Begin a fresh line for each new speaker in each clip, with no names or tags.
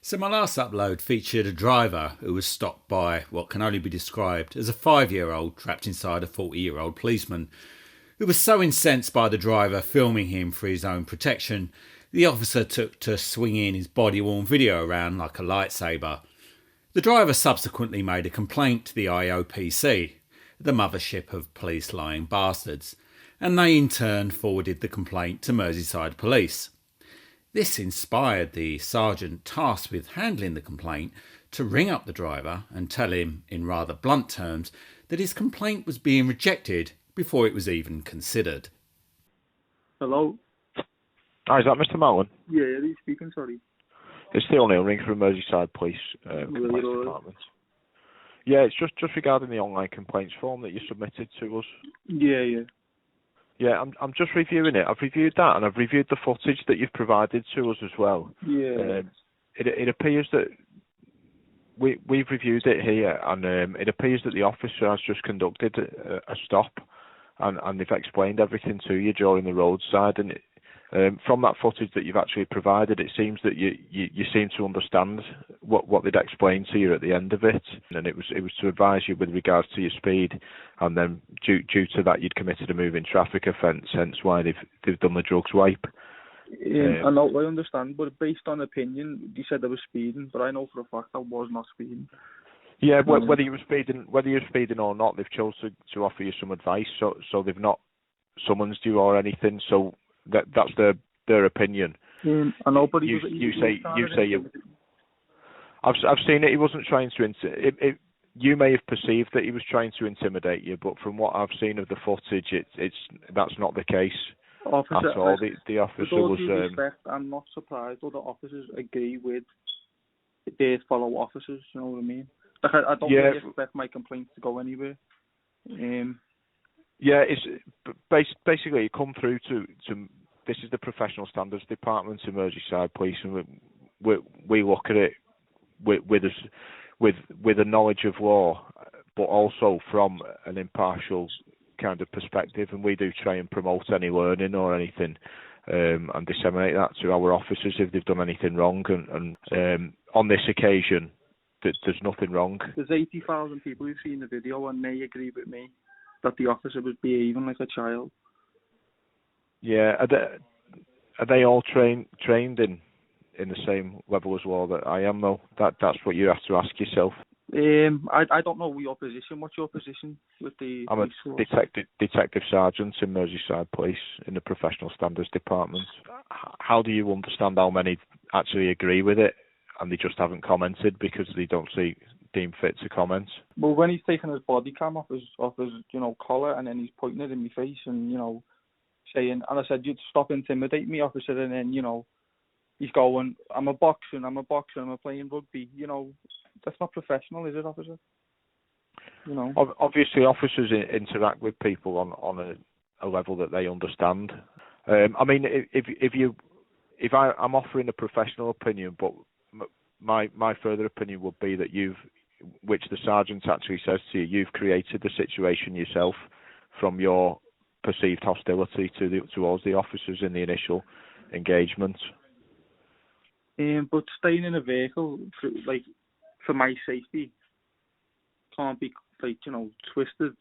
So my last upload featured a driver who was stopped by what can only be described as a 5-year-old trapped inside a 40-year-old policeman, who was so incensed by the driver filming him for his own protection, the officer took to swinging his body-worn video around like a lightsaber. The driver subsequently made a complaint to the IOPC, the mothership of police lying bastards, and they in turn forwarded the complaint to Merseyside Police. This inspired the sergeant tasked with handling the complaint to ring up the driver and tell him, in rather blunt terms, that his complaint was being rejected before it was even considered.
Hello?
Hi, is that Mr. Mallon?
Yeah, he's speaking, sorry.
It's Theo O'Neill ring from Merseyside Police Complaints Department. Yeah, it's just regarding the online complaints form that you submitted to us.
Yeah.
Yeah, I'm just reviewing it. I've reviewed that, and I've reviewed the footage that you've provided to us as well.
Yeah.
It appears that we've reviewed it here, and it appears that the officer has just conducted a stop, and they've explained everything to you during the roadside. And from that footage that you've actually provided, it seems that you seem to understand what they'd explained to you at the end of it, and it was to advise you with regards to your speed, and then due to that you'd committed a moving traffic offence, hence why they've done the drugs wipe.
I know, I understand, but based on opinion, they said I was speeding, but I know for a fact I was not speeding.
Yeah, whether you were speeding or not, they've chosen to offer you some advice, so they've not summoned you or anything. So that's their opinion.
I know, but
you say I've seen it. He wasn't trying to you may have perceived that he was trying to intimidate you, but from what I've seen of the footage, that's not the case.
Officer,
at all. The officer
with all
was.
Due respect, I'm not surprised other officers agree with their fellow officers. You know what I mean? Like I don't really expect my complaints to go anywhere.
Yeah, it's basically it come through to this is the Professional Standards Department in Merseyside Police, and we look at it with a knowledge of law, but also from an impartial kind of perspective, and we do try and promote any learning or anything, and disseminate that to our officers if they've done anything wrong. And on this occasion, there's nothing wrong.
There's 80,000 people who've seen the video, and they agree with me that the officer was behaving like a child. Yeah,
are they all trained in the same level as law that I am, though? That's what you have to ask yourself.
I don't know your position. What's your position with the?
I'm a detective sergeant in Merseyside Police in the Professional Standards Department. How do you understand how many actually agree with it and they just haven't commented because they don't deem fit to comment?
Well, when he's taking his body cam off his collar, and then he's pointing it in my face and saying, and I said, "You'd stop intimidating me, officer," and then he's going, I'm a boxer, I'm playing rugby. That's not professional, is it, officer?
Obviously, officers interact with people on a level that they understand. I mean, if I'm offering a professional opinion, but my further opinion would be that which the sergeant actually says to you, you've created the situation yourself from your perceived hostility towards the officers in the initial engagement.
But staying in a vehicle, for my safety, can't be twisted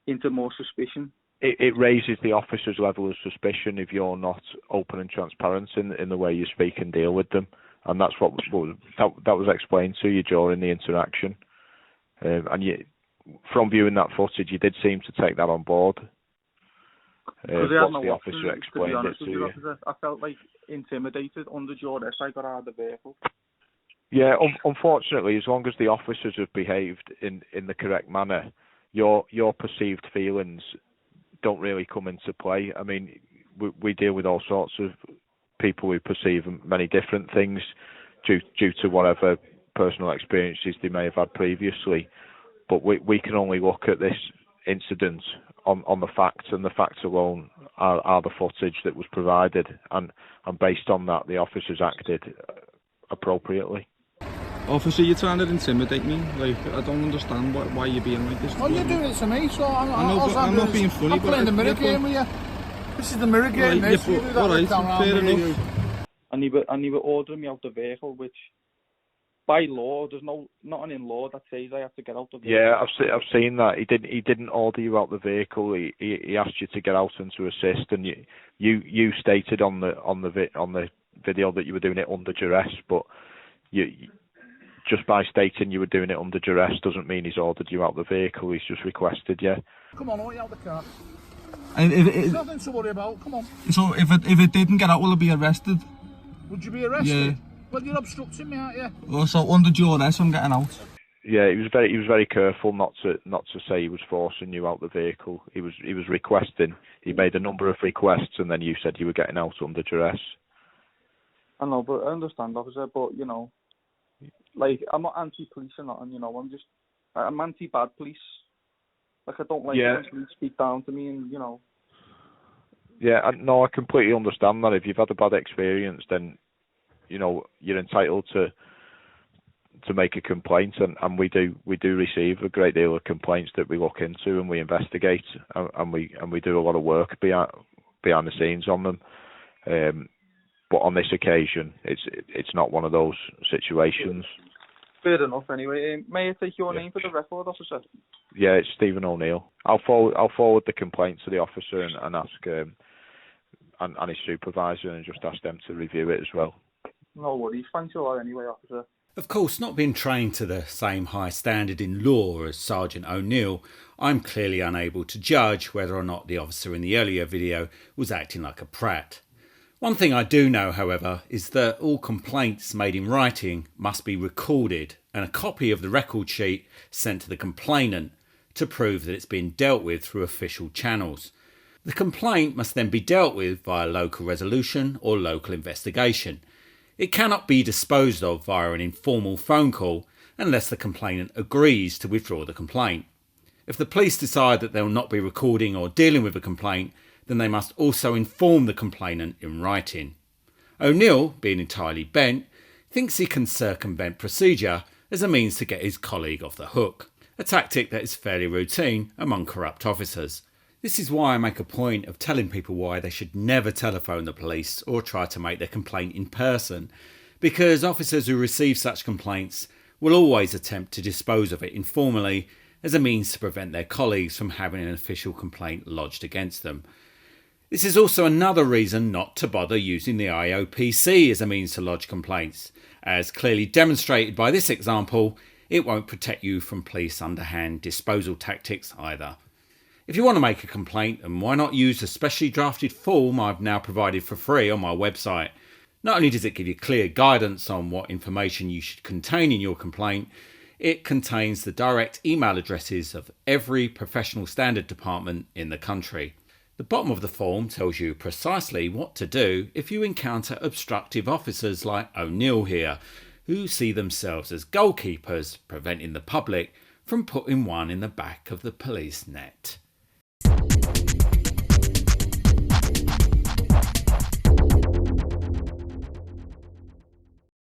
into more suspicion.
It raises the officer's level of suspicion if you're not open and transparent in the way you speak and deal with them, and that's what was explained to you during the interaction. And from viewing that footage, you did seem to take that on board. Once the officer explained it to you.
I felt intimidated under duress. I got out of the vehicle.
Yeah, unfortunately, as long as the officers have behaved in the correct manner, your perceived feelings don't really come into play. I mean, we deal with all sorts of people who perceive many different things due to whatever personal experiences they may have had previously. But we can only look at this incident on the facts, and the facts alone are the footage that was provided, and based on that, the officers acted appropriately.
Officer, you're trying to intimidate me. I don't understand why you're being like this.
Well, you're doing it to me, so
I'm not being funny.
I'm playing the mirror game with you. This is the mirror game, mate.
Alright, fair enough. And he were ordering me out the vehicle, which by law, there's nothing in law that says I have to get out of the
Yeah,
vehicle.
I've seen that. He didn't order you out the vehicle. He asked you to get out and to assist, and you stated on the video that you were doing it under duress, but you just by stating you were doing it under duress doesn't mean he's ordered you out the vehicle. He's just requested you.
Come on, I want you out the car.
And
There's nothing to worry about, come on.
so if it didn't get out, will it be arrested?
Would you be arrested?
Yeah.
Well, you're obstructing me, aren't you?
Well, so under duress, I'm getting out.
Yeah, he was very careful not to say he was forcing you out the vehicle. He was requesting. He made a number of requests, and then you said you were getting out under duress.
I know, but I understand, officer, but, you know, like, I'm not anti-police or nothing, you know, I'm anti-bad police. Like, I don't like when police speak down to me and, you know.
Yeah, I completely understand that. If you've had a bad experience, then, you know, you're entitled to make a complaint, and we do receive a great deal of complaints that we look into and we investigate, and we do a lot of work behind the scenes on them. But on this occasion, it's not one of those situations.
Fair enough. Anyway, may I take your name for the record, officer?
Yeah, it's Stephen O'Neill. I'll forward the complaint to the officer and ask and his supervisor, and just ask them to review it as well.
No worries. Thanks a lot anyway, officer.
Of course, not being trained to the same high standard in law as Sergeant O'Neill, I'm clearly unable to judge whether or not the officer in the earlier video was acting like a prat. One thing I do know, however, is that all complaints made in writing must be recorded and a copy of the record sheet sent to the complainant to prove that it's been dealt with through official channels. The complaint must then be dealt with via local resolution or local investigation. It cannot be disposed of via an informal phone call unless the complainant agrees to withdraw the complaint. If the police decide that they will not be recording or dealing with a complaint, then they must also inform the complainant in writing. O'Neill, being entirely bent, thinks he can circumvent procedure as a means to get his colleague off the hook, a tactic that is fairly routine among corrupt officers. This is why I make a point of telling people why they should never telephone the police or try to make their complaint in person, because officers who receive such complaints will always attempt to dispose of it informally as a means to prevent their colleagues from having an official complaint lodged against them. This is also another reason not to bother using the IOPC as a means to lodge complaints. As clearly demonstrated by this example, it won't protect you from police underhand disposal tactics either. If you want to make a complaint, then why not use the specially drafted form I've now provided for free on my website. Not only does it give you clear guidance on what information you should contain in your complaint, it contains the direct email addresses of every professional standard department in the country. The bottom of the form tells you precisely what to do if you encounter obstructive officers like O'Neill here, who see themselves as goalkeepers, preventing the public from putting one in the back of the police net.